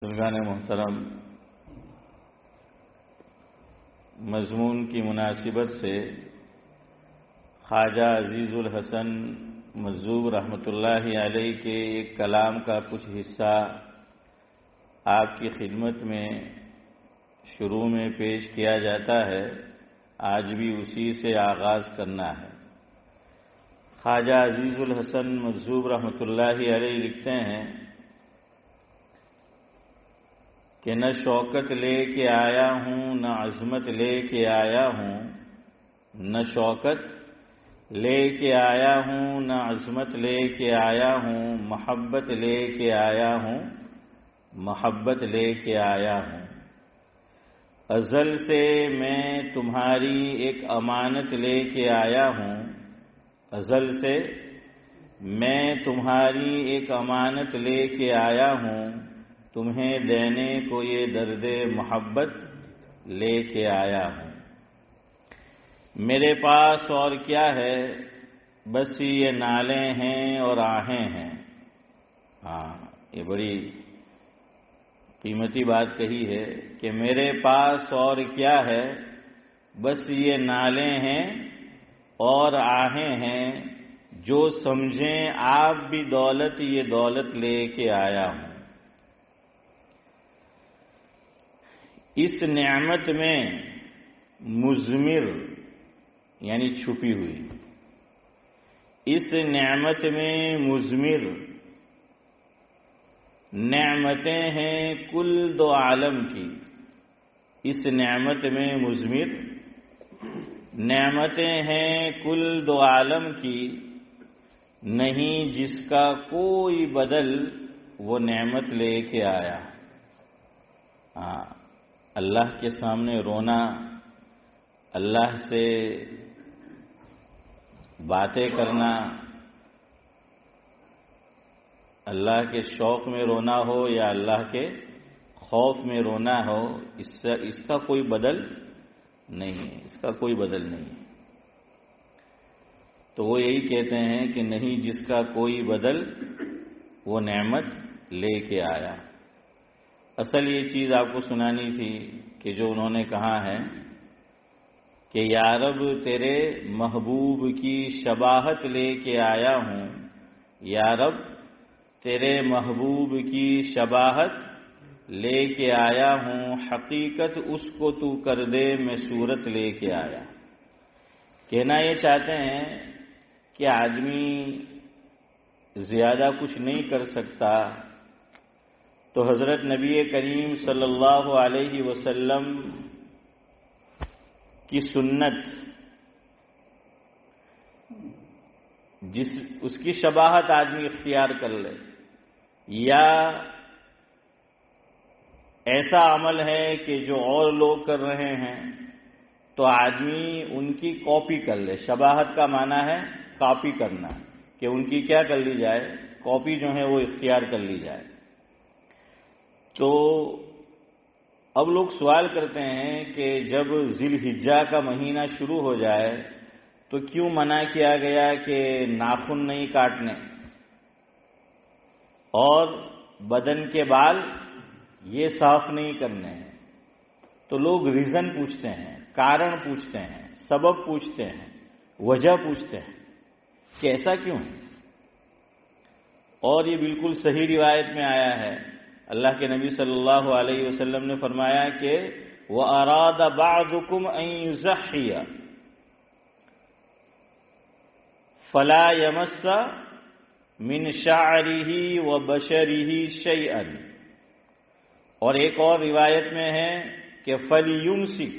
بزرگان محترم، مضمون کی مناسبت سے خواجہ عزیز الحسن مجذوب رحمۃ اللہ علیہ کے ایک کلام کا کچھ حصہ آپ کی خدمت میں شروع میں پیش کیا جاتا ہے۔ آج بھی اسی سے آغاز کرنا ہے۔ خواجہ عزیز الحسن مجذوب رحمۃ اللہ علیہ لکھتے ہیں کہ نہ شوکت لے کے آیا ہوں، نہ عظمت لے کے آیا ہوں، نہ شوکت لے کے آیا ہوں، نہ عظمت لے کے آیا ہوں، محبت لے کے آیا ہوں، محبت لے کے آیا ہوں۔ ازل سے میں تمہاری ایک امانت لے کے آیا ہوں، ازل سے میں تمہاری ایک امانت لے کے آیا ہوں، تمہیں دینے کو یہ درد محبت لے کے آیا ہوں۔ میرے پاس اور کیا ہے، بس یہ نالے ہیں اور آہیں ہیں۔ یہ بڑی قیمتی بات کہی ہے کہ میرے پاس اور کیا ہے، بس یہ نالے ہیں اور آہیں ہیں، جو سمجھیں آپ بھی دولت یہ دولت لے کے آیا ہوں۔ اس نعمت میں مضمر یعنی چھپی ہوئی، اس نعمت میں مضمر نعمتیں ہیں کل دو عالم کی، اس نعمت میں مضمر نعمتیں ہیں کل دو عالم کی، نہیں جس کا کوئی بدل وہ نعمت لے کے آیا۔ اللہ کے سامنے رونا، اللہ سے باتیں کرنا، اللہ کے شوق میں رونا ہو یا اللہ کے خوف میں رونا ہو، اس کا کوئی بدل نہیں ہے، اس کا کوئی بدل نہیں ہے۔ تو وہ یہی کہتے ہیں کہ نہیں جس کا کوئی بدل وہ نعمت لے کے آیا۔ اصل یہ چیز آپ کو سنانی تھی کہ جو انہوں نے کہا ہے کہ یا رب تیرے محبوب کی شباہت لے کے آیا ہوں، یا رب تیرے محبوب کی شباہت لے کے آیا ہوں، حقیقت اس کو تو کر دے میں صورت لے کے آیا۔ کہنا یہ چاہتے ہیں کہ آدمی زیادہ کچھ نہیں کر سکتا، تو حضرت نبی کریم صلی اللہ علیہ وسلم کی سنت اس کی شباہت آدمی اختیار کر لے، یا ایسا عمل ہے کہ جو اور لوگ کر رہے ہیں تو آدمی ان کی کاپی کر لے۔ شباہت کا معنی ہے کاپی کرنا، کہ ان کی کیا کر لی جائے، کاپی جو ہے وہ اختیار کر لی جائے۔ تو اب لوگ سوال کرتے ہیں کہ جب ذی الحجہ کا مہینہ شروع ہو جائے تو کیوں منع کیا گیا کہ ناخن نہیں کاٹنے اور بدن کے بال یہ صاف نہیں کرنے ہیں؟ تو لوگ ریزن پوچھتے ہیں، کارن پوچھتے ہیں، سبب پوچھتے ہیں، وجہ پوچھتے ہیں کہ ایسا کیوں ہے۔ اور یہ بالکل صحیح روایت میں آیا ہے، اللہ کے نبی صلی اللہ علیہ وسلم نے فرمایا کہ وَأَرَادَ بَعْضُكُمْ أَن يُزَحِّيَ فَلَا يَمَسَّ مِنْ شَعْرِهِ وَبَشَرِهِ شَيْئًا، اور ایک اور روایت میں ہے کہ فَلْيُمْسِكْ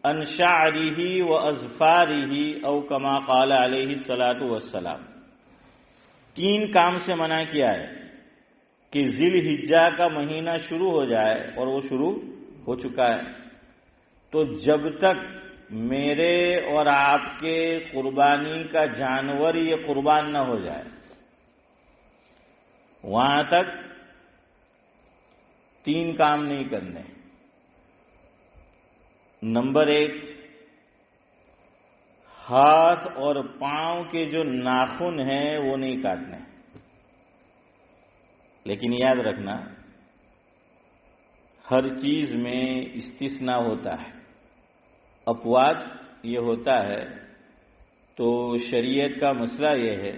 عَنْ شَعْرِهِ وَأَظْفَارِهِ أَوْ كَمَا قَالَ عَلَيْهِ الصَّلَاةُ وَالسَّلَامُ۔ تین کام سے منع کیا ہے کہ ذی الحجہ کا مہینہ شروع ہو جائے، اور وہ شروع ہو چکا ہے، تو جب تک میرے اور آپ کے قربانی کا جانور یہ قربان نہ ہو جائے، وہاں تک تین کام نہیں کرنے۔ نمبر ایک، ہاتھ اور پاؤں کے جو ناخن ہیں وہ نہیں کاٹنے۔ لیکن یاد رکھنا ہر چیز میں استثناء ہوتا ہے، اپوات یہ ہوتا ہے. تو شریعت کا مسئلہ یہ ہے،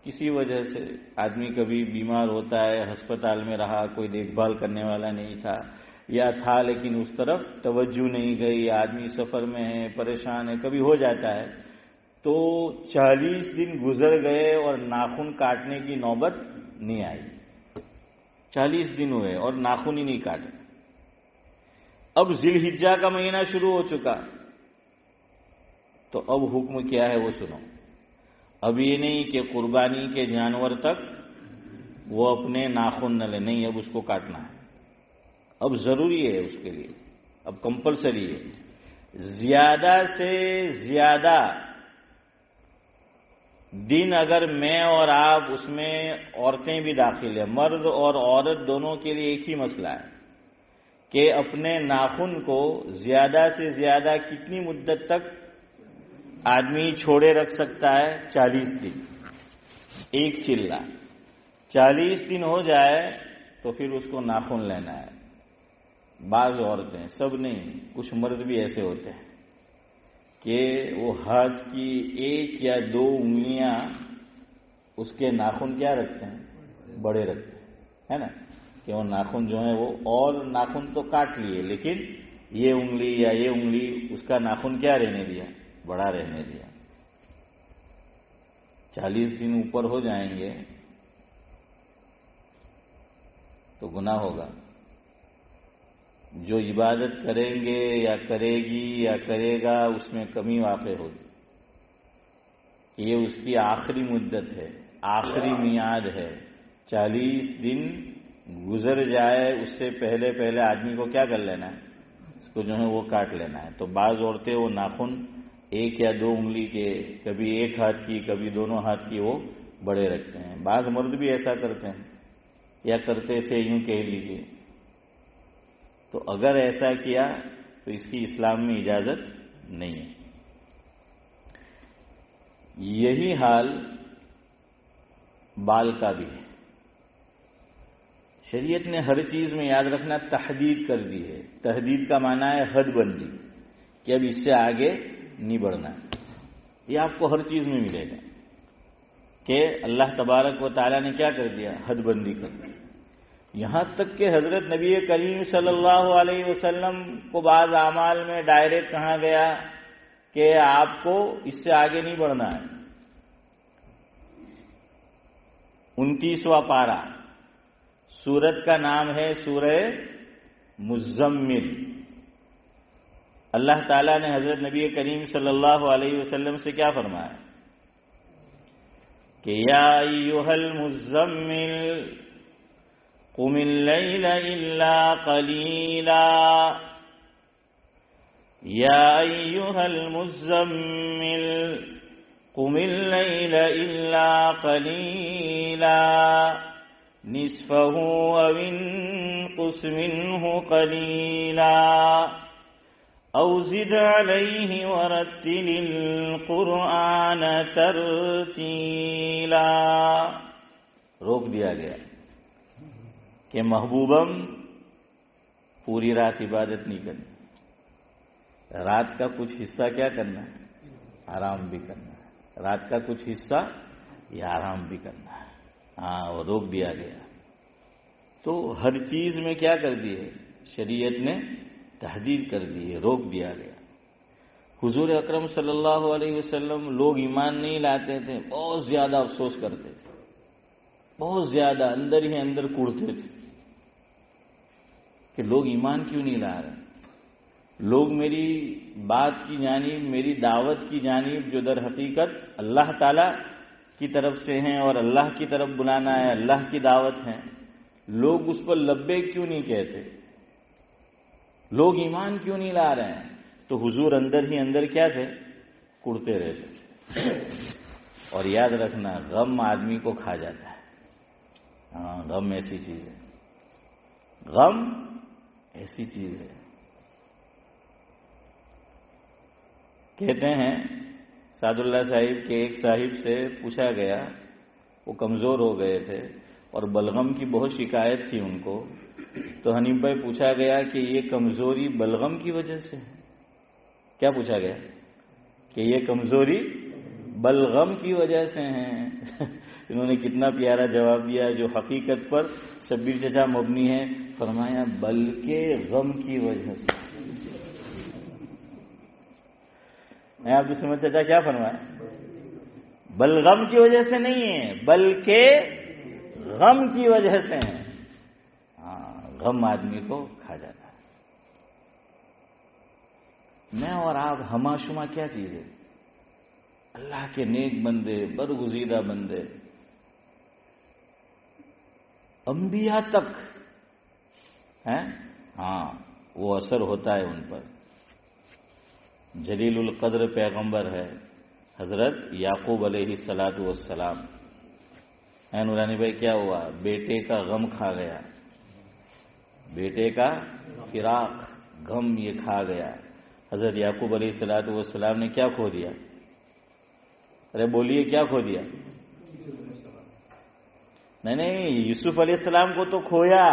کسی وجہ سے آدمی کبھی بیمار ہوتا ہے، ہسپتال میں رہا، کوئی دیکھ بھال کرنے والا نہیں تھا، یا تھا لیکن اس طرف توجہ نہیں گئی، آدمی سفر میں ہے، پریشان ہے، کبھی ہو جاتا ہے، تو 40 دن گزر گئے اور ناخن کاٹنے کی نوبت نہیں آئی. 40 دن ہوئے اور ناخن ہی نہیں کاٹے. اب ذی الحجہ کا مہینہ شروع ہو چکا، تو اب حکم کیا ہے وہ سنو. اب یہ نہیں کہ قربانی کے جانور تک وہ اپنے ناخن نہ لے، نہیں، اب اس کو کاٹنا ہے. اب ضروری ہے اس کے لیے، اب کمپلسری ہے. زیادہ سے زیادہ دن اگر میں اور آپ، اس میں عورتیں بھی داخل ہیں، مرد اور عورت دونوں کے لیے ایک ہی مسئلہ ہے کہ اپنے ناخن کو زیادہ سے زیادہ کتنی مدت تک آدمی چھوڑے رکھ سکتا ہے؟ 40 دن. ایک چلہ 40 دن ہو جائے تو پھر اس کو ناخن لینا ہے. بعض عورتیں، سب نہیں، کچھ مرد بھی ایسے ہوتے ہیں کہ وہ ہاتھ کی 1 یا 2 انگلیاں اس کے ناخن کیا رکھتے ہیں؟ بڑے رکھتے ہیں، ہے نا، کہ وہ ناخن جو ہیں وہ، اور ناخن تو کاٹ لیے لیکن یہ انگلی یا یہ انگلی اس کا ناخن کیا رہنے دیا؟ بڑا رہنے دیا. 40 دن اوپر ہو جائیں گے تو گناہ ہوگا. جو عبادت کریں گے یا کرے گی یا کرے گا اس میں کمی واقع ہوگی. یہ اس کی آخری مدت ہے، آخری میعاد ہے. 40 دن گزر جائے اس سے پہلے پہلے آدمی کو کیا کر لینا ہے؟ اس کو جو ہے وہ کاٹ لینا ہے. تو بعض عورتیں وہ ناخن 1 یا 2 انگلی کے، کبھی ایک ہاتھ کی، کبھی دونوں ہاتھ کی، وہ بڑے رکھتے ہیں. بعض مرد بھی ایسا کرتے ہیں یا کرتے تھے، یوں کہہ لیجیے. تو اگر ایسا کیا تو اس کی اسلام میں اجازت نہیں ہے. یہی حال بال کا بھی ہے. شریعت نے ہر چیز میں یاد رکھنا تحدید کر دی ہے. تحدید کا معنی ہے حد بندی، کہ اب اس سے آگے نہیں بڑھنا ہے. یہ آپ کو ہر چیز میں ملے گا کہ اللہ تبارک و تعالیٰ نے کیا کر دیا؟ حد بندی کر دی. یہاں تک کہ حضرت نبی کریم صلی اللہ علیہ وسلم کو بعض اعمال میں ڈائریکٹ کہا گیا کہ آپ کو اس سے آگے نہیں بڑھنا ہے. 29واں پارہ، سورت کا نام ہے سورہ مزمل. اللہ تعالیٰ نے حضرت نبی کریم صلی اللہ علیہ وسلم سے کیا فرمایا کہ یا ایھا المزمل قم اللیل الا قلیلا. یا ایھا المزمل قم اللیل الا قلیلا نصفه او انقص منه قلیلا او زد علیہ ورتل القرآن ترتیلا. روک دیا گیا کہ محبوبم پوری رات عبادت نہیں کرنی، رات کا کچھ حصہ کیا کرنا ہے؟ آرام بھی کرنا ہے. رات کا کچھ حصہ یہ آرام بھی کرنا ہے. ہاں، وہ روک دیا گیا. تو ہر چیز میں کیا کر دی ہے؟ شریعت نے تحدید کر دی ہے، روک دیا گیا. حضور اکرم صلی اللہ علیہ وسلم، لوگ ایمان نہیں لاتے تھے، بہت زیادہ افسوس کرتے تھے، بہت زیادہ اندر ہی اندر کوڑتے تھے کہ لوگ ایمان کیوں نہیں لا رہے. لوگ میری بات کی جانب، میری دعوت کی جانب، جو در حقیقت اللہ تعالی کی طرف سے ہیں اور اللہ کی طرف بلانا ہے، اللہ کی دعوت ہے، لوگ اس پر لبیک کیوں نہیں کہتے؟ لوگ ایمان کیوں نہیں لا رہے ہیں؟ تو حضور اندر ہی اندر کیا تھے؟ کڑتے رہتے تھے. اور یاد رکھنا، غم آدمی کو کھا جاتا ہے. ہاں، غم ایسی چیز ہے، غم ایسی چیز ہے. کہتے ہیں سعد اللہ صاحب کے ایک صاحب سے پوچھا گیا، وہ کمزور ہو گئے تھے، اور بلغم کی بہت شکایت تھی ان کو. تو حنیف بھائی پوچھا گیا کہ یہ کمزوری بلغم کی وجہ سے ہے. کیا پوچھا گیا؟ کہ یہ کمزوری بلغم کی وجہ سے ہیں. انہوں نے کتنا پیارا جواب دیا جو حقیقت پر شبیر چچا مبنی ہے. فرمایا بلکہ غم کی وجہ سے. میں آپ سمجھ چچا کیا فرمایا؟ بلغم کی وجہ سے نہیں ہے بلکہ غم کی وجہ سے ہیں. غم آدمی کو کھا جاتا ہے. میں اور آپ ہما شما کیا چیز ہے؟ اللہ کے نیک بندے، برگزیدہ بندے، انبیاء تک ہیں. وہ اثر ہوتا ہے ان پر. جلیل القدر پیغمبر ہے حضرت یعقوب علیہ الصلاۃ والسلام. نورانی بھائی کیا ہوا؟ بیٹے کا غم کھا گیا، بیٹے کا فراق غم یہ کھا گیا. حضرت یعقوب علیہ الصلاۃ والسلام نے کیا کھو دیا؟ ارے بولیے کیا کھو دیا؟ نہیں، یوسف علیہ السلام کو تو کھویا،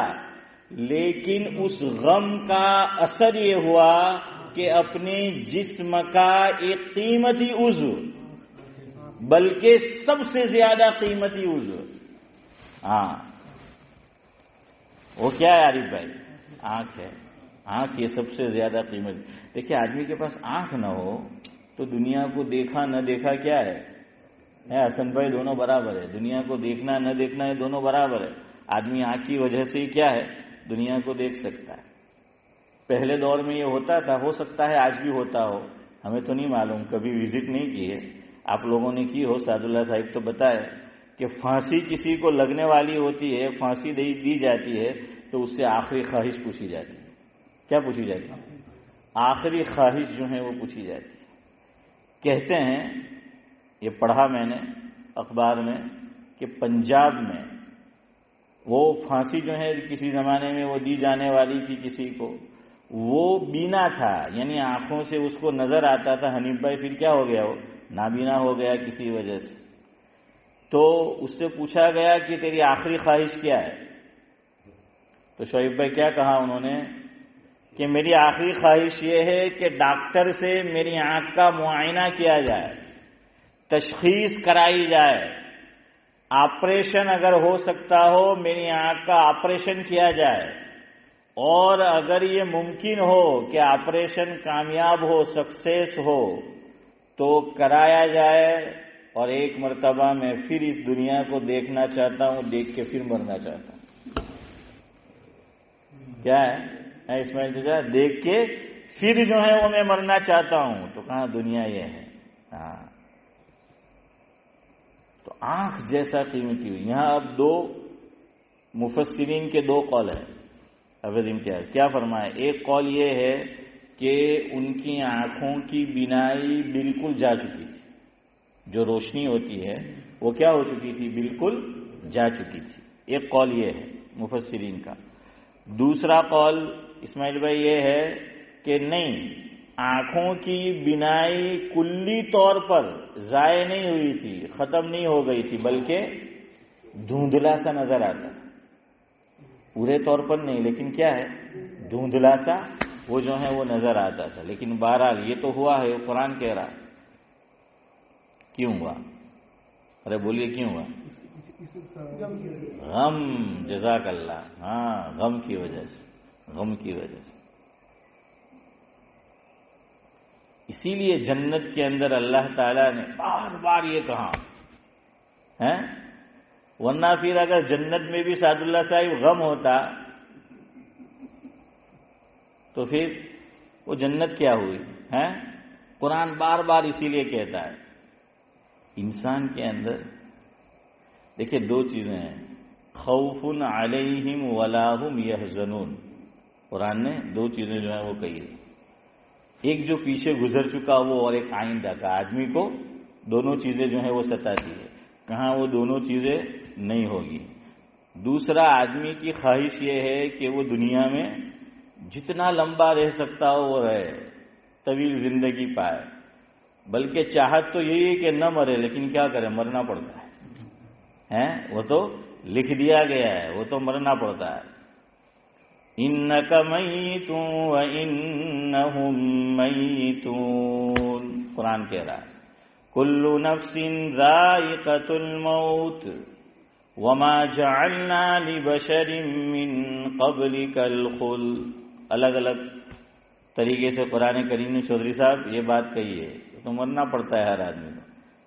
لیکن اس غم کا اثر یہ ہوا کہ اپنے جسم کا ایک قیمتی عضو، بلکہ سب سے زیادہ قیمتی عضو، وہ کیا ہے عارف بھائی؟ آنکھ ہے. آنکھ یہ سب سے زیادہ قیمت. دیکھیں آدمی کے پاس آنکھ نہ ہو تو دنیا کو دیکھا نہ دیکھا کیا ہے؟ حسن بھائی دونوں برابر ہے. دنیا کو دیکھنا نہ دیکھنا یہ دونوں برابر ہے. آدمی آنکھ کی وجہ سے ہی کیا ہے؟ دنیا کو دیکھ سکتا ہے. پہلے دور میں یہ ہوتا تھا، ہو سکتا ہے آج بھی ہوتا ہو، ہمیں تو نہیں معلوم، کبھی وزٹ نہیں کی ہے. آپ لوگوں نے کی ہو. سعد اللہ صاحب تو بتائے کہ پھانسی کسی کو لگنے والی ہوتی ہے، پھانسی دی جاتی ہے تو اس سے آخری خواہش پوچھی جاتی ہے. کیا پوچھی جاتی ہے؟ آخری خواہش جو ہے وہ پوچھی جاتی ہے. کہتے ہیں، یہ پڑھا میں نے اخبار میں، کہ پنجاب میں وہ پھانسی جو ہے کسی زمانے میں وہ دی جانے والی تھی کسی کو، وہ بینا تھا، یعنی آنکھوں سے اس کو نظر آتا تھا. حنیف بھائی پھر کیا ہو گیا؟ وہ نابینا ہو گیا کسی وجہ سے. تو اس سے پوچھا گیا کہ تیری آخری خواہش کیا ہے؟ تو شعیب بھائی کیا کہا انہوں نے؟ کہ میری آخری خواہش یہ ہے کہ ڈاکٹر سے میری آنکھ کا معائنہ کیا جائے، تشخیص کرائی جائے، آپریشن اگر ہو سکتا ہو میری آنکھ کا آپریشن کیا جائے، اور اگر یہ ممکن ہو کہ آپریشن کامیاب ہو، سکسیس ہو، تو کرایا جائے. اور ایک مرتبہ میں پھر اس دنیا کو دیکھنا چاہتا ہوں، دیکھ کے پھر مرنا چاہتا ہوں. کیا ہے اسماعیل چچا؟ دیکھ کے پھر جو ہے وہ میں مرنا چاہتا ہوں. تو کہاں دنیا یہ ہے. تو آنکھ جیسا قیمتی ہوئی. یہاں اب دو مفسرین کے دو قول ہیں. حافظ امتیاز کیا فرمائے؟ ایک قول یہ ہے کہ ان کی آنکھوں کی بینائی بالکل جا چکی تھی، جو روشنی ہوتی ہے وہ کیا ہو چکی تھی؟ بالکل جا چکی تھی. ایک قول یہ ہے مفسرین کا. دوسرا قول اسماعیل بھائی یہ ہے کہ نہیں، آنکھوں کی بینائی کلی طور پر ضائع نہیں ہوئی تھی، ختم نہیں ہو گئی تھی، بلکہ دھندلا سا نظر آتا. پورے طور پر نہیں، لیکن کیا ہے؟ دھندلا سا وہ جو ہے وہ نظر آتا تھا. لیکن بہرحال یہ تو ہوا ہے، قرآن کہہ رہا. کیوں ہوا؟ ارے بولیے کیوں ہوا؟ غم. جزاک اللہ. غم کی وجہ سے، غم کی وجہ سے. اسی لیے جنت کے اندر اللہ تعالیٰ نے بار بار یہ کہا ہے. ورنہ پھر اگر جنت میں بھی سعد اللہ صاحب غم ہوتا تو پھر وہ جنت کیا ہوئی ہے؟ قرآن بار بار اسی لیے کہتا ہے انسان کے اندر دیکھیں دو چیزیں ہیں، خوف علیہم ولا هم یحزنون. قرآن نے دو چیزیں جو ہیں وہ کہی ہے، ایک جو پیچھے گزر چکا وہ، اور ایک آئندہ کا. آدمی کو دونوں چیزیں جو ہیں وہ ستاتی ہے. کہاں وہ دونوں چیزیں نہیں ہوگی. دوسرا، آدمی کی خواہش یہ ہے کہ وہ دنیا میں جتنا لمبا رہ سکتا ہو وہ رہے، طویل زندگی پائے. بلکہ چاہت تو یہی ہے کہ نہ مرے، لیکن کیا کرے، مرنا پڑتا ہے. وہ تو لکھ دیا گیا ہے، وہ تو مرنا پڑتا ہے. انک میت وانہم میتون، قرآن کہہ رہا ہے کل نفس ذائقۃ الموت وما جعلنا لبشر من قبلک الخلد. الگ الگ طریقے سے قرآن کریم نے چودھری صاحب یہ بات کہی ہے، تو مرنا پڑتا ہے ہر آدمی کو.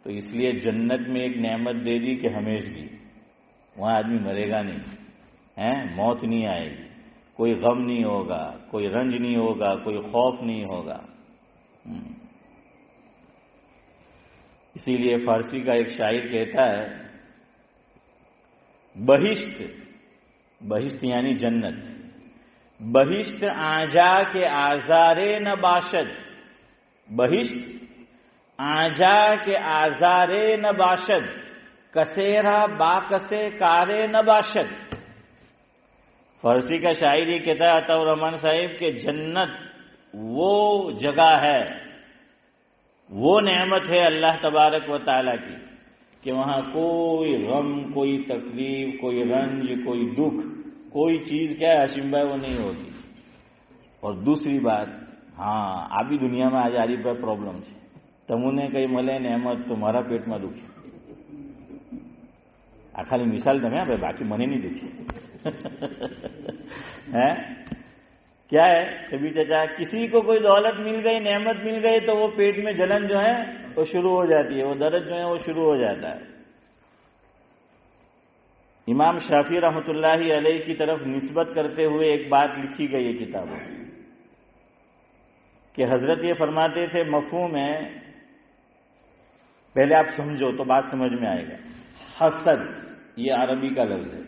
تو اس لیے جنت میں ایک نعمت دے دی کہ ہمیشگی، وہاں آدمی مرے گا نہیں، موت نہیں آئے گی، کوئی غم نہیں ہوگا، کوئی رنج نہیں ہوگا، کوئی خوف نہیں ہوگا. اسی لیے فارسی کا ایک شاعر کہتا ہے بہشت، بہشت یعنی جنت، بہشت آجا کے آزارے نہ باشد، بہشت آجا کے آزارے نہ باشد، کسیرا باکسے کارے نہ باشد. فارسی کا شاعر یہ کہتا ہے عطا الرحمان صاحب کہ جنت وہ جگہ ہے، وہ نعمت ہے اللہ تبارک و تعالیٰ کی کہ وہاں کوئی غم، کوئی تکلیف، کوئی رنج، کوئی دکھ، کوئی چیز کیا ہے ہاشم بھائی وہ نہیں ہوگی. اور دوسری بات، ابھی دنیا میں آج آری پر پرابلم ہے، تمہیں کئی ملے نعمت تمہارا پیٹ میں دکھی. خالی مثال تمہیں بھائی، باقی منے نہیں دکھی. کیا ہے کبھی چچا کسی کو کوئی دولت مل گئی، نعمت مل گئی تو وہ پیٹ میں جلن جو ہے وہ شروع ہو جاتی ہے، وہ درد جو ہے وہ شروع ہو جاتا ہے. امام شافعی رحمۃ اللہ علیہ کی طرف نسبت کرتے ہوئے ایک بات لکھی گئی ہے کتابوں کہ حضرت یہ فرماتے تھے، مفہوم ہے، پہلے آپ سمجھو تو بات سمجھ میں آئے گا. حسد یہ عربی کا لفظ ہے،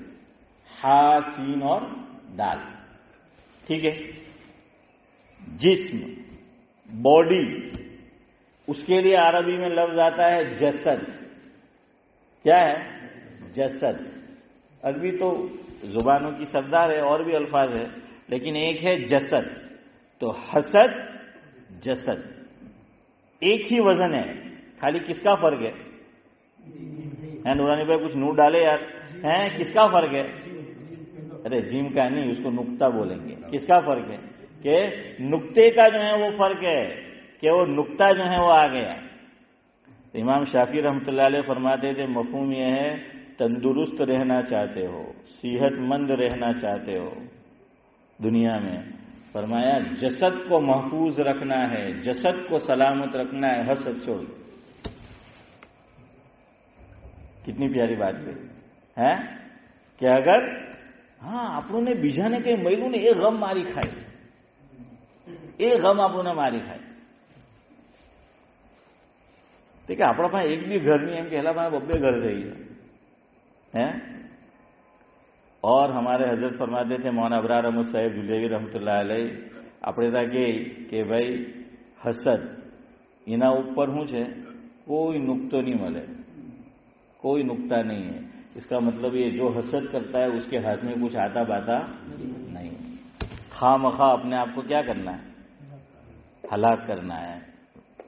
ہا سین اور دال، ٹھیک ہے. جسم، باڈی، اس کے لیے عربی میں لفظ آتا ہے جسد. کیا ہے؟ جسد. عربی تو زبانوں کی سردار ہے، اور بھی الفاظ ہے، لیکن ایک ہے جسد. تو حسد، جسد ایک ہی وزن ہے، خالی کس کا فرق ہے؟ نورانی بھائی کچھ نور ڈالے یار. کس کا فرق ہے؟ ارے جیم کا نہیں، اس کو نقطہ بولیں گے. کس کا فرق ہے؟ کہ نقطے کا جو ہے وہ فرق ہے، کہ وہ نقطہ جو ہے وہ آ گیا. تو امام شافعی رحمۃ اللہ علیہ فرماتے تھے مفہوم یہ ہے، تندرست رہنا چاہتے ہو، صحت مند رہنا چاہتے ہو دنیا میں، فرمایا جسد کو محفوظ رکھنا ہے، جسد کو سلامت رکھنا ہے، حسد چھوڑ. کتنی پیاری بات ہے کہ اگر اپنوں نے بیجانے کے مہیلوں نے ایک غم ماری کھائی، ایک غم اپنوں نے ماری کھائی. ٹھیک ہے، اپنا ایک بھی گھر نہیں ہے کہ ہلا ببے گھر رہی ہے. اور ہمارے حضرت فرماتے تھے مولانا ابرار احمد صاحب دہلوی رحمۃ اللہ علیہ આપણે તા કે ભાઈ હસદ એના ઉપર શું છે કોઈ નુક્તો નહીં મળે, کوئی نقطہ نہیں ہے. اس کا مطلب یہ جو حسد کرتا ہے اس کے ہاتھ میں کچھ آتا باتا نہیں. خواہ مخواہ اپنے آپ کو کیا کرنا ہے؟ ہلاک کرنا ہے،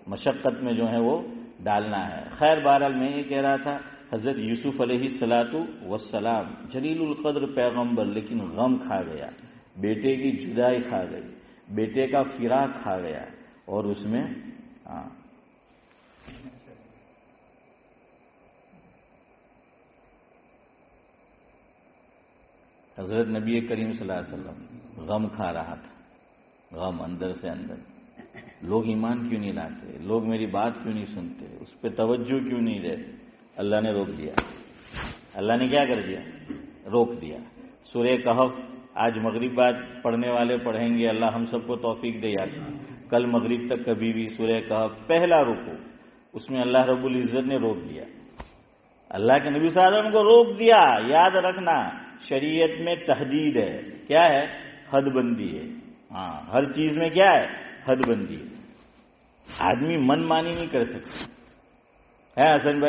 مشقت میں جو ہے وہ ڈالنا ہے. خیر بہرحال میں یہ کہہ رہا تھا حضرت یوسف علیہ الصلاۃ والسلام جلیل القدر پیغمبر، لیکن غم کھا گیا، بیٹے کی جدائی کھا گئی، بیٹے کا فراق کھا گیا، اور اس میں حضرت نبی کریم صلی اللہ علیہ وسلم غم کھا رہا تھا، غم اندر سے اندر. لوگ ایمان کیوں نہیں لاتے؟ لوگ میری بات کیوں نہیں سنتے؟ اس پہ توجہ کیوں نہیں دیتے؟ اللہ نے روک دیا. اللہ نے کیا کر دیا؟ روک دیا. سورہ کہف آج مغرب بعد پڑھنے والے پڑھیں گے، اللہ ہم سب کو توفیق دے. یاد کل مغرب تک کبھی بھی سورہ کہف پہلا رکوع، اس میں اللہ رب العزت نے روک دیا. اللہ کے نبی صلی اللہ علیہ وسلم کو روک دیا. یاد رکھنا شریعت میں تحدید ہے. کیا ہے؟ حد بندی ہے. ہر چیز میں کیا ہے؟ حد بندی ہے. آدمی من مانی نہیں کر سکتا ہے. حسن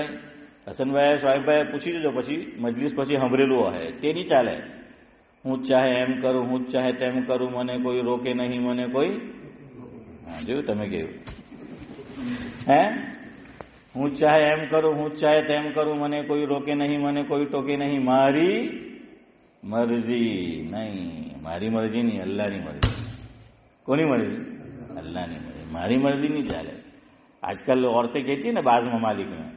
بھائی સોહેબ ભાઈ પૂછી દેજો, પછી મજલિસ પછી સાંભળેલું હે તે નહીં ચાલે. હું ચાહે એમ કરું, હું ચાહે તેમ કરું, મને કોઈ રોકે નહીં, મને કોઈ જોયું તમે કેવું ہوں چاہے ایم کروں ہوں چاہے تیم کروں منے کوئی روکے نہیں منے کوئی ٹوکے نہیں ماری مرضی نہیں ماری مرضی نہیں اللہ نہیں مرضی کونی مرضی اللہ نہیں مرضی ماری مرضی نہیں چلے آج کل عورتیں کہتی ہیں نا بعض ممالک میں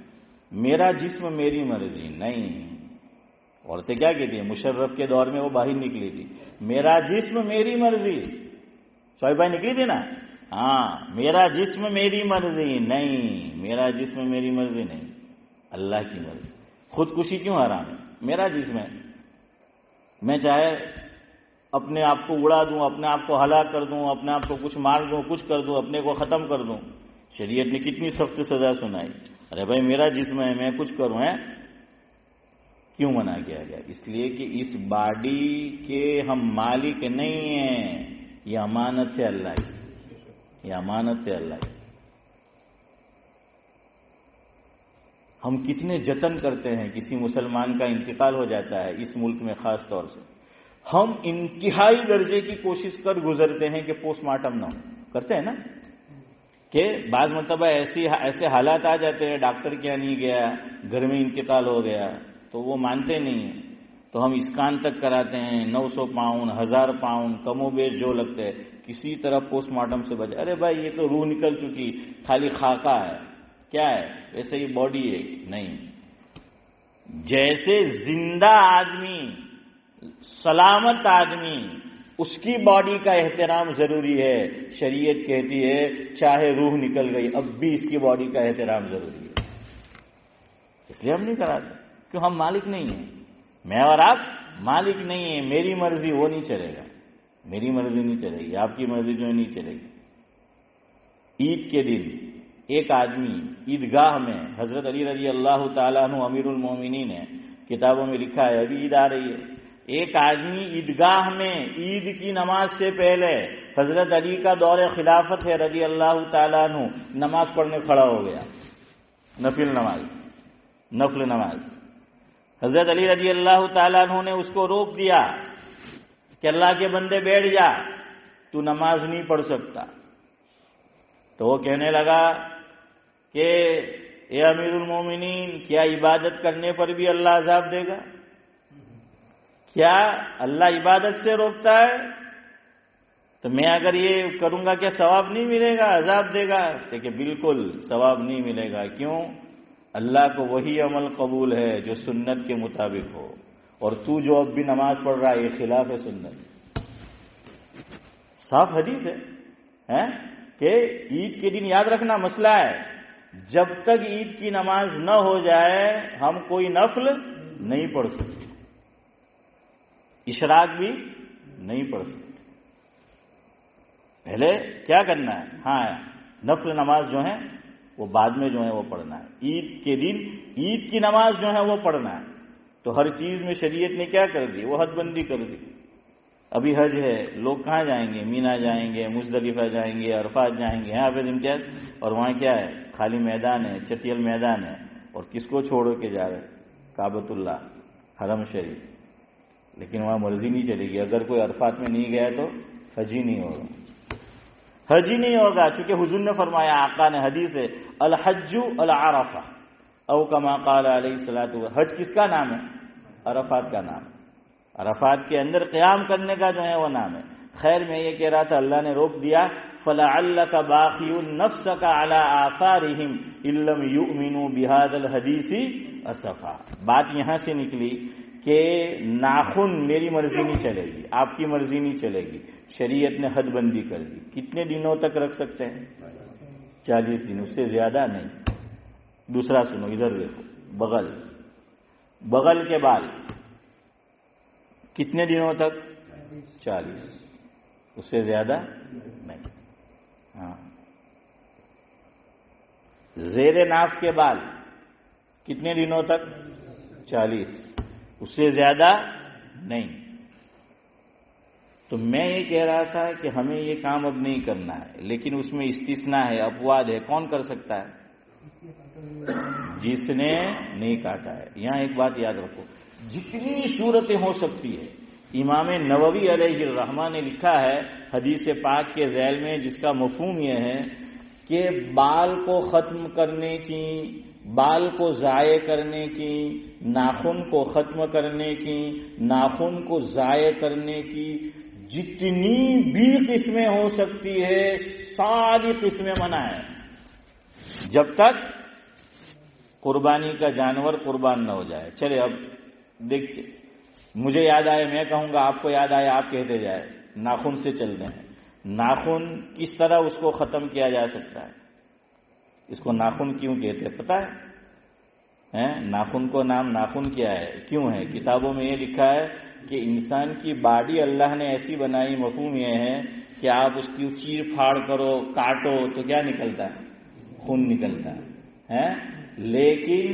میرا جسم میری مرضی نہیں عورتیں کیا کہتی ہیں مشرف کے دور میں وہ باہر نکلی تھی میرا جسم میری مرضی شعیب بھائی نکلی تھی نا ہاں میرا جسم میری مرضی نہیں میرا جسم میری مرضی نہیں اللہ کی مرضی خودکشی کیوں حرام ہے میرا جسم ہے میں چاہے اپنے آپ کو اڑا دوں اپنے آپ کو ہلاک کر دوں اپنے آپ کو کچھ مار دوں کچھ کر دوں اپنے کو ختم کر دوں شریعت نے کتنی سخت سزا سنائی ارے بھائی میرا جسم ہے میں کچھ کروں ہے کیوں منع کیا گیا اس لیے کہ اس باڈی کے ہم مالک نہیں ہیں یہ امانت ہے اللہ کی یہ امانت ہے اللہ کی ہم کتنے جتن کرتے ہیں کسی مسلمان کا انتقال ہو جاتا ہے اس ملک میں خاص طور سے ہم انتہائی درجے کی کوشش کر گزرتے ہیں کہ پوسٹ مارٹم نہ ہو کرتے ہیں نا کہ بعض مرتبہ ایسے حالات آ جاتے ہیں ڈاکٹر کیا نہیں گیا گھر میں انتقال ہو گیا تو وہ مانتے نہیں ہیں تو ہم اسکان تک کراتے ہیں 900 پاؤنڈ 1000 پاؤنڈ کم و بیش جو لگتے ہیں کسی طرح پوسٹ مارٹم سے بچے ارے بھائی یہ تو روح نکل چکی خالی خاکہ ہے کیا ہے ویسے ہی باڈی ہے نہیں جیسے زندہ آدمی سلامت آدمی اس کی باڈی کا احترام ضروری ہے شریعت کہتی ہے چاہے روح نکل گئی اب بھی اس کی باڈی کا احترام ضروری ہے اس لیے ہم نہیں کراتے کیوں ہم مالک نہیں ہیں میں اور آپ مالک نہیں ہیں میری مرضی وہ نہیں چلے گا میری مرضی نہیں چلے گی آپ کی مرضی جو ہے نہیں چلے گی عید کے دن ایک آدمی عیدگاہ میں حضرت علی رضی اللہ تعالیٰ عنہ امیر المومنین نے کتابوں میں لکھا ہے ابھی عید آ رہی ہے ایک آدمی عیدگاہ میں عید کی نماز سے پہلے حضرت علی کا دور خلافت ہے رضی اللہ تعالیٰ عنہ نماز پڑھنے کھڑا ہو گیا نفل نماز حضرت علی رضی اللہ تعالیٰ عنہ نے اس کو روک دیا کہ اللہ کے بندے بیٹھ جا تو نماز نہیں پڑھ سکتا تو وہ کہنے لگا کہ اے امیر المومنین کیا عبادت کرنے پر بھی اللہ عذاب دے گا کیا اللہ عبادت سے روکتا ہے تو میں اگر یہ کروں گا کیا ثواب نہیں ملے گا عذاب دے گا کہ بالکل ثواب نہیں ملے گا کیوں اللہ کو وہی عمل قبول ہے جو سنت کے مطابق ہو اور تو جو اب بھی نماز پڑھ رہا ہے یہ خلاف ہے سنت صاف حدیث ہے کہ عید کے دن یاد رکھنا مسئلہ ہے جب تک عید کی نماز نہ ہو جائے ہم کوئی نفل نہیں پڑھ سکتے اشراق بھی نہیں پڑھ سکتے پہلے کیا کرنا ہے ہاں نفل نماز جو ہے وہ بعد میں جو ہے وہ پڑھنا ہے عید کے دن عید کی نماز جو ہے وہ پڑھنا ہے تو ہر چیز میں شریعت نے کیا کر دی وہ حد بندی کر دی ابھی حج ہے لوگ کہاں جائیں گے مینا جائیں گے مزدلفہ جائیں گے عرفات جائیں گے حافظ امتیاز اور وہاں کیا ہے خالی میدان ہے چٹیل میدان ہے اور کس کو چھوڑ کے جا رہے کعبۃ اللہ حرم شریف لیکن وہاں مرضی نہیں چلے گی اگر کوئی عرفات میں نہیں گیا تو حج ہی نہیں ہوگا کیونکہ حضور نے فرمایا آقا نے حدیث ہے الحج العرفہ او کما قال علیہ الصلوۃ والسلام حج کس کا نام ہے عرفات کا نام عرفات کے اندر قیام کرنے کا جو ہے وہ نام ہے خیر میں یہ کہہ رہا تھا اللہ نے روک دیا فَلَعَلَّكَ بَاخِعٌ نَفْسَكَ عَلَىٰ آثَارِهِمْ إِن لَّمْ يُؤْمِنُوا بِهَٰذَا الْحَدِيثِ أَسَفًا بات یہاں سے نکلی کہ ناخن میری مرضی نہیں چلے گی آپ کی مرضی نہیں چلے گی شریعت نے حد بندی کر دی کتنے دنوں تک رکھ سکتے ہیں 40 دن اس سے زیادہ نہیں دوسرا سنو ادھر دیکھو بغل کے بال کتنے دنوں تک 40 اس سے زیادہ نہیں ہاں زیر ناف کے بال کتنے دنوں تک 40 اس سے زیادہ نہیں تو میں یہ کہہ رہا تھا کہ ہمیں یہ کام اب نہیں کرنا ہے لیکن اس میں استثناء ہے اپواد ہے کون کر سکتا ہے جس نے نہیں کاٹا ہے یہاں ایک بات یاد رکھو جتنی صورتیں ہو سکتی ہے امام نووی علیہ الرحمہ نے لکھا ہے حدیث پاک کے ذیل میں جس کا مفہوم یہ ہے کہ بال کو ختم کرنے کی بال کو ضائع کرنے کی، ناخن کو ختم کرنے کی، ناخن کو ضائع کرنے کی جتنی بھی قسمیں ہو سکتی ہے ساری قسمیں منع ہے، جب تک قربانی کا جانور قربان نہ ہو جائے۔ چلے اب دیکھیے، مجھے یاد آئے میں کہوں گا، آپ کو یاد آئے آپ کہتے جائے۔ ناخن سے چلتے ہیں، ناخن کس طرح اس کو ختم کیا جا سکتا ہے؟ اس کو ناخن کیوں کہتے ہیں پتہ ہے؟ ناخن کو نام ناخن کیا ہے، کیوں ہے؟ کتابوں میں یہ لکھا ہے کہ انسان کی باڈی اللہ نے ایسی بنائی، مفہوم یہ ہے کہ آپ اس کی چیر پھاڑ کرو، کاٹو تو کیا نکلتا ہے؟ خون نکلتا ہے۔ لیکن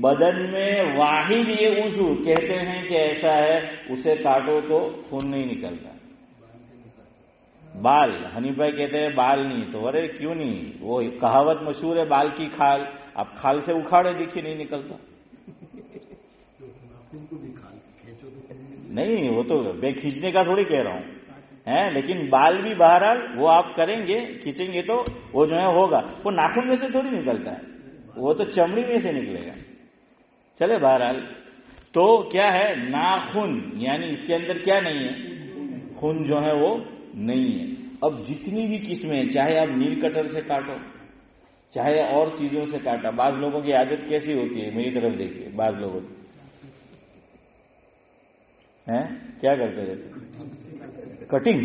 بدن میں واحد یہ عضو کہتے ہیں کہ ایسا ہے، اسے کاٹو تو خون نہیں نکلتا۔ بال، حنیف بھائی کہتے ہیں بال نہیں، تو ارے کیوں نہیں؟ وہ کہاوت مشہور ہے، بال کی کھال، اب کھال سے اکھاڑے دیکھیے نہیں نکلتا۔ نہیں، وہ تو میں کھینچنے کا تھوڑی کہہ رہا ہوں، لیکن بال بھی بہرحال وہ آپ کریں گے، کھینچیں گے تو وہ جو ہے ہوگا، وہ ناخن میں سے تھوڑی نکلتا ہے، وہ تو چمڑی میں سے نکلے گا۔ چلے بہرحال تو کیا ہے؟ ناخن، یعنی اس کے اندر کیا نہیں ہے؟ خون جو ہے وہ نہیں ہے۔ اب جتنی بھی قسمیں، چاہے آپ نیل کٹر سے کاٹو، چاہے اور چیزوں سے کاٹا، بعض لوگوں کی عادت کیسی ہوتی ہے؟ میری طرف دیکھیے، بعض لوگوں کی کیا کرتے رہتے؟ کٹنگ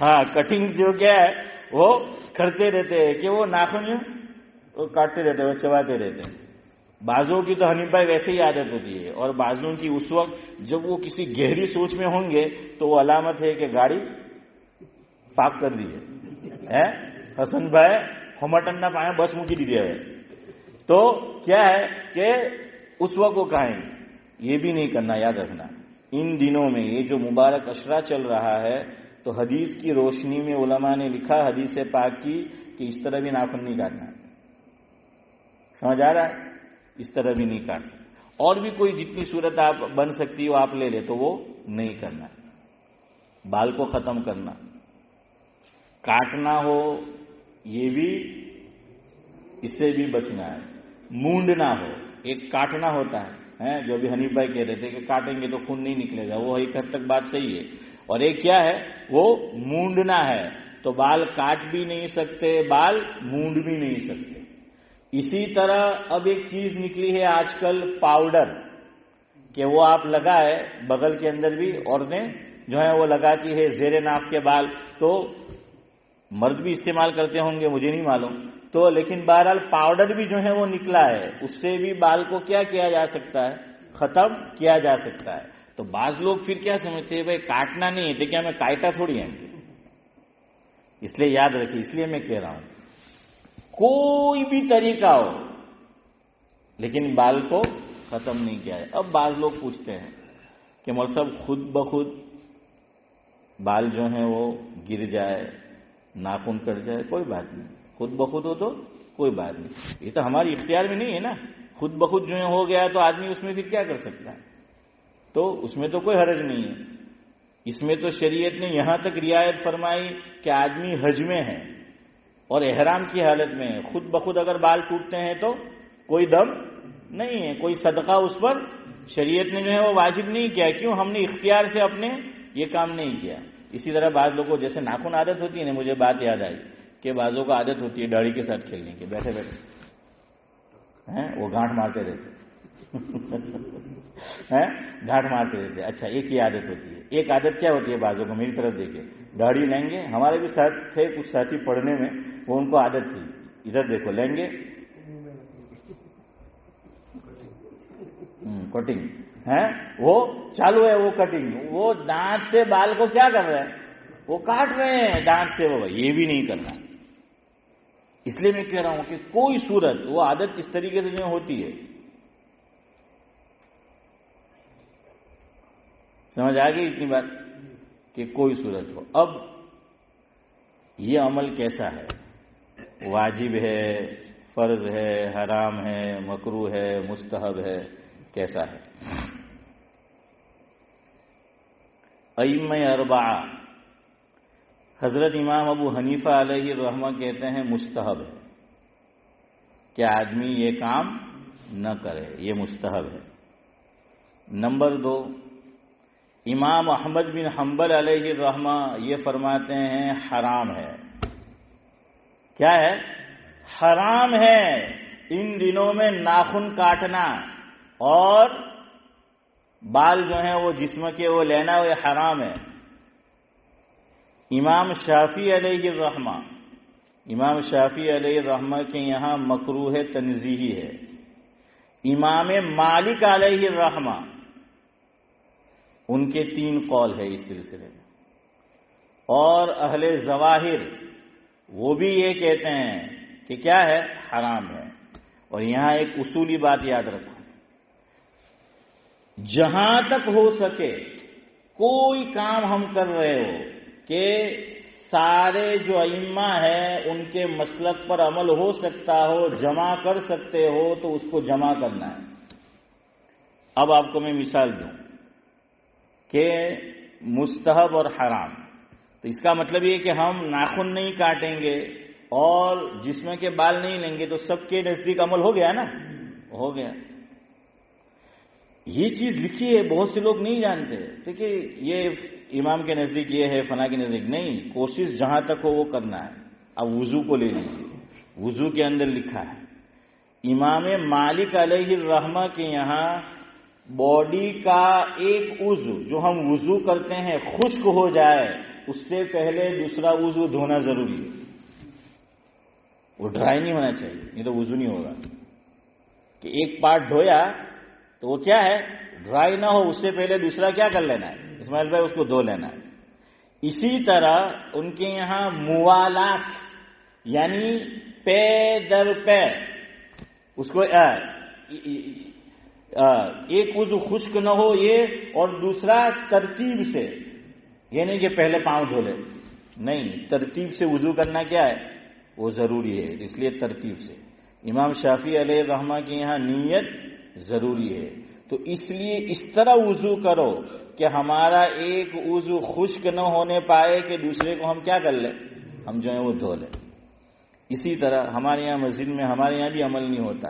ہاں، کٹنگ جو کیا ہے وہ کرتے رہتے ہیں کہ وہ ناخن وہ کاٹتے رہتے ہیں، وہ چباتے رہتے ہیں۔ بعضوں کی تو حنیف بھائی ویسے ہی عادت ہوتی ہے، اور بعضوں کی اس وقت جب وہ کسی گہری سوچ میں ہوں گے تو وہ علامت ہے کہ گاڑی پاک کر دی ہے۔ حسن بھائی ہمٹن نہ پائے، بس مکی دی ہے، تو کیا ہے کہ اس وقت وہ کہیں یہ بھی نہیں کرنا۔ یاد رکھنا، ان دنوں میں یہ جو مبارک عشرہ چل رہا ہے تو حدیث کی روشنی میں علماء نے لکھا، حدیث پاک کی، کہ اس طرح بھی ناخن نہیں کاٹنا۔ سمجھ آ رہا ہے؟ اس طرح بھی نہیں کاٹ سکتے، اور بھی کوئی جتنی صورت آپ بن سکتی ہو آپ لے لے، تو وہ نہیں کرنا۔ بال کو ختم کرنا، کاٹنا ہو یہ بھی، اس سے بھی بچنا ہے۔ مونڈنا ہو، ایک کاٹنا ہوتا ہے جو بھی حنیف بھائی کہہ رہے تھے کہ کاٹیں گے تو خون نہیں نکلے گا، وہ ایک حد تک بات صحیح ہے، اور ایک کیا ہے؟ وہ مونڈنا ہے، تو بال کاٹ بھی نہیں سکتے، بال مونڈ بھی نہیں سکتے۔ اسی طرح اب ایک چیز نکلی ہے آج کل، پاؤڈر، کہ وہ آپ لگائے بغل کے اندر بھی، عورتیں جو ہیں وہ لگاتی ہے زیر ناف کے بال، تو مرد بھی استعمال کرتے ہوں گے، مجھے نہیں معلوم، تو لیکن بہرحال پاؤڈر بھی جو ہے وہ نکلا ہے، اس سے بھی بال کو کیا کیا جا سکتا ہے؟ ختم کیا جا سکتا ہے۔ تو بعض لوگ پھر کیا سمجھتے ہیں، بھائی کاٹنا نہیں ہے تو کیا میں کاٹا تھوڑی ہے؟ اس لیے یاد رکھیے، اس لیے میں کہہ رہا ہوں کوئی بھی طریقہ ہو لیکن بال کو ختم نہیں کیا ہے۔ اب بعض لوگ پوچھتے ہیں کہ مولوی صاحب خود بخود بال جو ہیں وہ گر جائے، ناخن کٹ جائے، کوئی بات نہیں، خود بخود ہو تو کوئی بات نہیں، یہ تو ہماری اختیار میں نہیں ہے نا، خود بخود جو ہے ہو گیا تو آدمی اس میں پھر کیا کر سکتا ہے؟ تو اس میں تو کوئی حرج نہیں ہے۔ اس میں تو شریعت نے یہاں تک رعایت فرمائی کہ آدمی حج میں ہے اور احرام کی حالت میں ہے، خود بخود اگر بال ٹوٹتے ہیں تو کوئی دم نہیں ہے، کوئی صدقہ اس پر شریعت نے جو ہے وہ واجب نہیں کیا، کیوں؟ ہم نے اختیار سے اپنے یہ کام نہیں کیا۔ اسی طرح بعض لوگوں جیسے ناخن عادت ہوتی ہے نا، مجھے بات یاد آئی کہ بعضوں کو عادت ہوتی ہے داڑھی کے ساتھ کھیلنے کی، بیٹھے بیٹھے وہ گانٹھ مارتے رہتے گانٹھ مارتے رہتے۔ اچھا، ایک ہی عادت ہوتی ہے، ایک عادت کیا ہوتی ہے بعضوں کو؟ میری طرف دیکھیں، داڑھی لیں گے، ہمارے بھی ساتھ تھے کچھ ساتھی پڑھنے میں، وہ ان کو عادت تھی، ادھر دیکھو، لیں گے کٹنگ وہ چالو ہے، وہ کٹنگ، وہ دانت سے بال کو کیا کر رہے ہیں؟ وہ کاٹ رہے ہیں دانت سے، وہ یہ بھی نہیں کرنا۔ اس لیے میں کہہ رہا ہوں کہ کوئی صورت، وہ عادت اس طریقے سے جو ہوتی ہے، سمجھ آ گئی اتنی بات، کہ کوئی صورت ہو۔ اب یہ عمل کیسا ہے؟ واجب ہے، فرض ہے، حرام ہے، مکروہ ہے، مستحب ہے، کیسا ہے؟ ائمہ اربعہ، حضرت امام ابو حنیفہ علیہ الرحمہ کہتے ہیں مستحب ہے، کہ آدمی یہ کام نہ کرے، یہ مستحب ہے۔ نمبر 2، امام احمد بن حنبل علیہ الرحمہ یہ فرماتے ہیں حرام ہے۔ کیا ہے؟ حرام ہے ان دنوں میں ناخن کاٹنا اور بال جو ہیں وہ جسم کے وہ لینا، وہ حرام ہے۔ امام شافعی علیہ الرحمہ، امام شافعی علیہ الرحمہ کے یہاں مکروہ تنزیہی ہے۔ امام مالک علیہ الرحمہ ان کے 3 قول ہے اس سلسلے میں، اور اہل ظواہر وہ بھی یہ کہتے ہیں کہ کیا ہے؟ حرام ہے۔ اور یہاں ایک اصولی بات یاد رکھو، جہاں تک ہو سکے کوئی کام ہم کر رہے ہو کہ سارے جو ائمہ ہیں ان کے مسلک پر عمل ہو سکتا ہو، جمع کر سکتے ہو، تو اس کو جمع کرنا ہے۔ اب آپ کو میں مثال دوں کہ مستحب اور حرام، تو اس کا مطلب یہ کہ ہم ناخن نہیں کاٹیں گے اور جسم کے بال نہیں لیں گے، تو سب کے نزدیک عمل ہو گیا نا؟ ہو گیا۔ یہ چیز لکھی ہے، بہت سے لوگ نہیں جانتے، دیکھیے یہ امام کے نزدیک یہ ہے، فلاں کے نزدیک نہیں، کوشش جہاں تک ہو وہ کرنا ہے۔ اب وضو کو لے لیجیے، وضو کے اندر لکھا ہے امام مالک علیہ الرحمہ کے یہاں باڈی کا ایک عضو جو ہم وضو کرتے ہیں خشک ہو جائے اس سے پہلے دوسرا عضو دھونا ضروری ہے، وہ ڈرائی نہیں ہونا چاہیے، نہیں تو وضو نہیں ہوگا۔ کہ ایک پارٹ دھویا تو وہ کیا ہے؟ ڈرائی نہ ہو، اس سے پہلے دوسرا کیا کر لینا ہے اسماعیل بھائی؟ اس کو دھو لینا ہے۔ اسی طرح ان کے یہاں موالات یعنی پے در پے، اس کو ایک عضو خشک نہ ہو یہ، اور دوسرا ترتیب سے، یعنی کہ پہلے پاؤں دھو لے، نہیں، ترتیب سے وضو کرنا کیا ہے؟ وہ ضروری ہے، اس لیے ترتیب سے۔ امام شافعی علیہ الرحمہ کے یہاں نیت ضروری ہے، تو اس لیے اس طرح وضو کرو کہ ہمارا ایک عضو خشک نہ ہونے پائے کہ دوسرے کو ہم کیا کر لیں؟ ہم جو ہے وہ دھو لیں۔ اسی طرح ہمارے یہاں مسجد میں ہمارے یہاں بھی عمل نہیں ہوتا،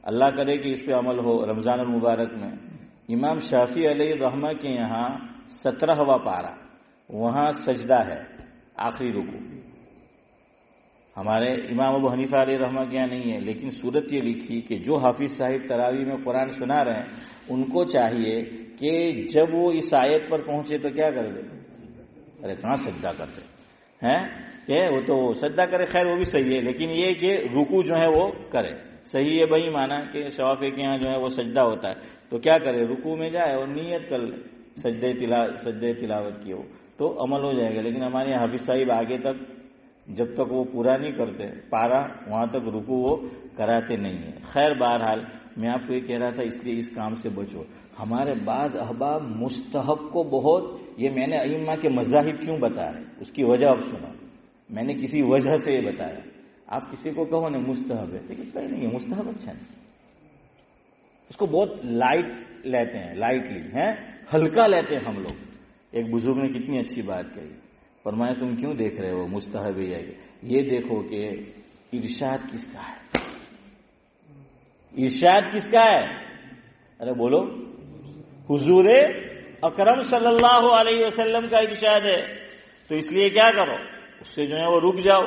اللہ کرے کہ اس پہ عمل ہو رمضان المبارک میں۔ امام شافعی علیہ الرحمہ کے یہاں 17واں پارہ، وہاں سجدہ ہے، آخری رکوع۔ ہمارے امام ابو حنیفہ علیہ رحمہ کے یہاں نہیں ہے، لیکن صورت یہ لکھی کہ جو حافظ صاحب تراویح میں قرآن سنا رہے ہیں ان کو چاہیے کہ جب وہ اس آیت پر پہنچے تو کیا کر دے؟ ارے کہاں سجدہ کرتے ہیں کہ وہ تو سجدہ کرے، خیر وہ بھی صحیح ہے، لیکن یہ کہ رکوع جو ہے وہ کرے۔ صحیح ہے بھائی مانا کہ شوافی کے یہاں جو ہے وہ سجدہ ہوتا ہے، تو کیا کرے؟ رکوع میں جائے اور نیت کر لے، سجدہ تلاوت کی ہو تو عمل ہو جائے گا۔ لیکن ہمارے یہاں حافظ صاحب آگے تک جب تک وہ پورا نہیں کرتے پارا، وہاں تک رکوع وہ کراتے نہیں ہیں۔ خیر بہرحال میں آپ کو یہ کہہ رہا تھا، اس لیے اس کام سے بچو۔ ہمارے بعض احباب مستحب کو بہت، یہ میں نے ائمہ کے مذاہب کیوں بتا رہے اس کی وجہ اب سنو، میں نے کسی وجہ سے یہ بتایا۔ آپ کسی کو کہو نا مستحب ہے، لیکن صحیح نہیں ہے، مستحب اچھا نہیں، اس کو بہت لائٹ لیتے ہیں، لائٹلی ہیں، ہلکا لیتے ہیں ہم لوگ۔ ایک بزرگ نے کتنی اچھی بات کہی، فرمایا تم کیوں دیکھ رہے ہو مستحب ہے؟ یہ دیکھو کہ ارشاد کس کا ہے، ارشاد کس کا ہے؟ ارے بولو، حضور اکرم صلی اللہ علیہ وسلم کا ارشاد ہے، تو اس لیے کیا کرو، اس سے جو ہے وہ رک جاؤ۔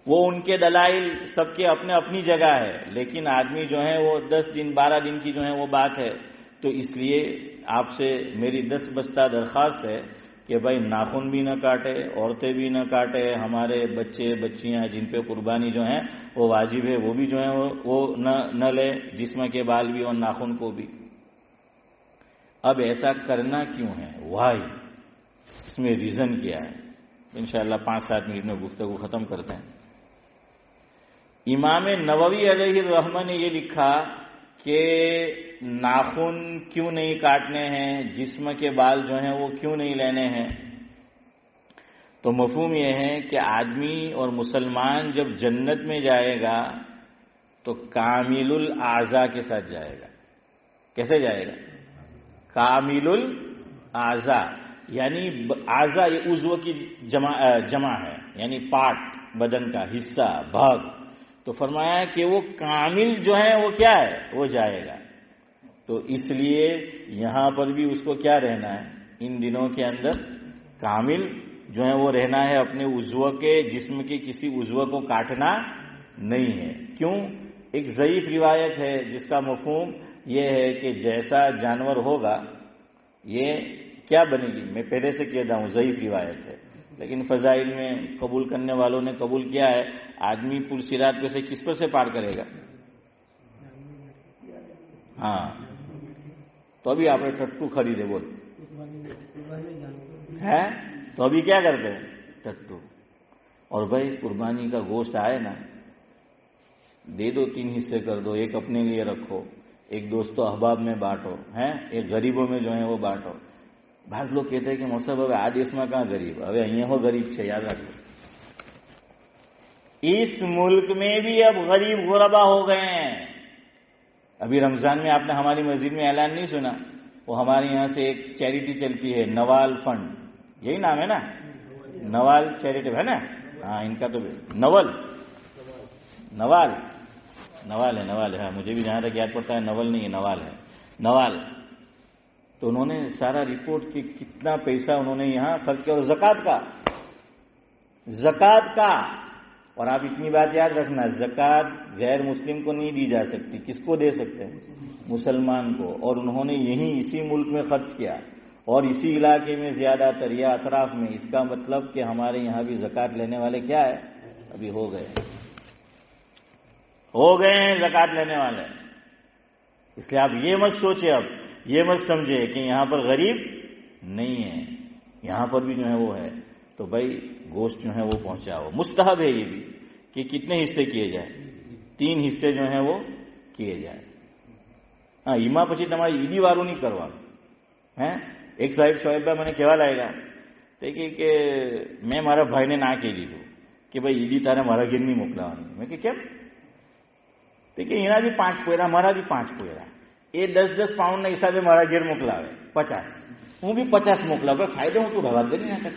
وہ ان کے دلائل سب کے اپنے اپنی جگہ ہے، لیکن آدمی جو ہے وہ 10 دن 12 دن کی جو ہے وہ بات ہے، تو اس لیے آپ سے میری 10 بستہ درخواست ہے کہ بھائی ناخن بھی نہ کاٹے، عورتیں بھی نہ کاٹے، ہمارے بچے بچیاں جن پہ قربانی جو ہیں وہ واجب ہے وہ بھی جو ہے وہ نہ لے، جسم کے بال بھی اور ناخن کو بھی۔ اب ایسا کرنا کیوں ہے؟ وائی، اس میں ریزن کیا ہے؟ انشاءاللہ 5-7 منٹ میں گفتگو ختم کرتے ہیں۔ امام نووی علیہ الرحمہ نے یہ لکھا کہ ناخن کیوں نہیں کاٹنے ہیں، جسم کے بال جو ہیں وہ کیوں نہیں لینے ہیں؟ تو مفہوم یہ ہے کہ آدمی اور مسلمان جب جنت میں جائے گا تو کامل الاعضاء کے ساتھ جائے گا۔ کیسے جائے گا؟ کامل الاعضاء، یعنی اعضاء یہ عضو کی جمع ہے، یعنی پارٹ، بدن کا حصہ، بھاگ، تو فرمایا کہ وہ کامل جو ہے وہ کیا ہے، وہ جائے گا. تو اس لیے یہاں پر بھی اس کو کیا رہنا ہے، ان دنوں کے اندر کامل جو ہے وہ رہنا ہے، اپنے عضو کے، جسم کے کسی عضو کو کاٹنا نہیں ہے. کیوں؟ ایک ضعیف روایت ہے جس کا مفہوم یہ ہے کہ جیسا جانور ہوگا یہ کیا بنے گی. میں پہلے سے کہتا ہوں ضعیف روایت ہے، لیکن فضائل میں قبول کرنے والوں نے قبول کیا ہے. آدمی پل صراط پہ سے کس پر سے پار کرے گا؟ ہاں، تو ابھی آپ نے ٹٹو خریدے بول ہے، تو ابھی کیا کرتے ہیں؟ ٹٹو. اور بھائی قربانی کا گوشت آئے نا، دے دو، 3 حصے کر دو، ایک اپنے لیے رکھو، ایک دوستو احباب میں بانٹو، ہیں ایک غریبوں میں جو ہے وہ بانٹو. بعض لوگ کہتے ہیں کہ مصعب હવે આ દેશમાં کہاں غریب، હવે અહીંયા ہو غریب છે، یاد رکھو. اس ملک میں بھی اب غریب غربا ہو گئے ہیں. ابھی رمضان میں آپ نے ہماری مسجد میں اعلان نہیں سنا؟ وہ ہمارے یہاں سے ایک چیریٹی چلتی ہے، نوال فنڈ، یہی نام ہے نا، نوال چیریٹی ہے نا. ہاں، ان کا تو نوال ہے. مجھے بھی جہاں تک یاد پڑتا ہے نول نہیں ہے، نوال ہے، نوال. تو انہوں نے سارا رپورٹ کی کتنا پیسہ انہوں نے یہاں خرچ کیا، اور زکوٰۃ کا. اور آپ اتنی بات یاد رکھنا، زکوٰۃ غیر مسلم کو نہیں دی جا سکتی. کس کو دے سکتے ہیں؟ مسلمان کو. اور انہوں نے یہیں اسی ملک میں خرچ کیا، اور اسی علاقے میں زیادہ تر یا اطراف میں. اس کا مطلب کہ ہمارے یہاں بھی زکوٰۃ لینے والے کیا ہے، ابھی ہو گئے ہیں زکوٰۃ لینے والے. اس لیے آپ یہ مت سوچے، اب یہ مت سمجھے کہ یہاں پر غریب نہیں ہے، یہاں پر بھی جو ہے وہ ہے. تو بھائی گوشت جو ہے وہ پہنچاؤ. مستحب ہے یہ بھی کہ کتنے حصے کیے جائیں، 3 حصے جو ہیں وہ کیے جائیں. ہاں، ایما પછી તમારે ઈડી વાળું નહીં કરવાનું. હે એક સાહેબ શોએબભાઈ મને કહેવા લાગ્યા તે કે મેં મારા ભાઈને ના કહી દીધું કે ભાઈ ઈડી તારે મારા ઘેર નહીં મોકલાવાની. મેં કે કેમ? તે કે એના બી 5 પોયરા, મારા બી 5 પોયરા, એ 10-10 પાઉન્ડના હિસાબે મારા ઘેર મોકલાવે 50, હું બી 50 મોકલાવ. ભાઈ ફાયદો હું તું રવા દે ને નાટક.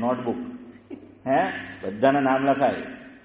નોટબુક હે બધાના નામ લખાય.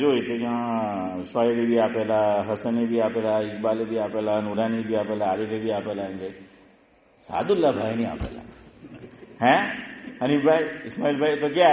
જોઈ તો શોએબે બી આપેલા, હસને બી આપેલા, ઇકબાલે બી આપેલા, નુરાની બી આપેલા, આરિફે બી આપેલા, સાદુલ્લા ભાઈ નહીં આપેલા. હે હનીફભાઈ, ઇસ્માઇલભાઈ તો ક્યાં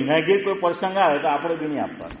એના ઘેર કોઈ પ્રસંગ આવે તો આપણે બી નહીં આપવાનું.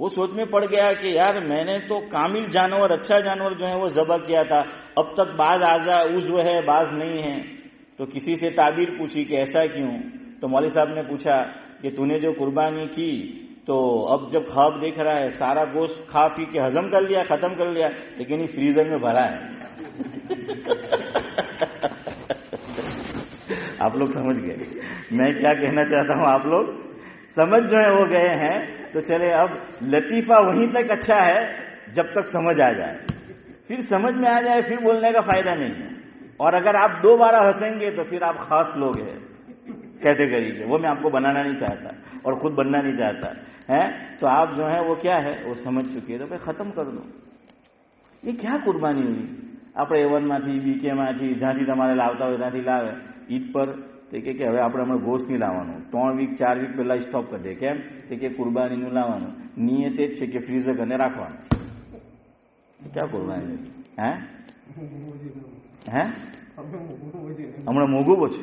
وہ سوچ میں پڑ گیا کہ یار میں نے تو کامل جانور، اچھا جانور جو ہے وہ ذبح کیا تھا، اب تک بعض اعضاء عضو ہے بعض نہیں ہے. تو کسی سے تعبیر پوچھی کہ ایسا کیوں؟ تو مولوی صاحب نے پوچھا کہ تو نے جو قربانی کی تو اب جب خواب دیکھ رہا ہے سارا گوشت کھا پی کے ہضم کر لیا، ختم کر لیا، لیکن یہ فریزر میں بھرا ہے. آپ لوگ سمجھ گئے میں کیا کہنا چاہتا ہوں؟ آپ لوگ سمجھ جو ہے وہ گئے ہیں. تو چلے اب لطیفہ وہیں تک اچھا ہے جب تک سمجھ آ جائے، پھر سمجھ میں آ جائے پھر بولنے کا فائدہ نہیں ہے. اور اگر آپ دوبارہ ہنسیں گے تو پھر آپ خاص لوگ ہیں کیٹیگری کے، وہ میں آپ کو بنانا نہیں چاہتا اور خود بننا نہیں چاہتا ہے. تو آپ جو ہے وہ کیا ہے وہ سمجھ چکے ہیں، تو پھر ختم کر دو. یہ کیا قربانی ہوئی؟ આપણે એવનમાંથી બીકેમાંથી જ્યાંથી તમારે લાવતા હોય ત્યાંથી લાવે. ઈદ પર તે કે હવે આપણે હમણાં ગોશ્ત નહીં લાવવાનું, 3 વીક 4 વીક પહેલાં સ્ટોપ કરી દે. કેમ? તે કે કુરબાનીનું લાવવાનું. નિયત એ જ છે કે ફ્રીઝર કરીને રાખવાનું. ક્યાં કુરબાની હે હે હમણાં મોંઘું બહુ છે.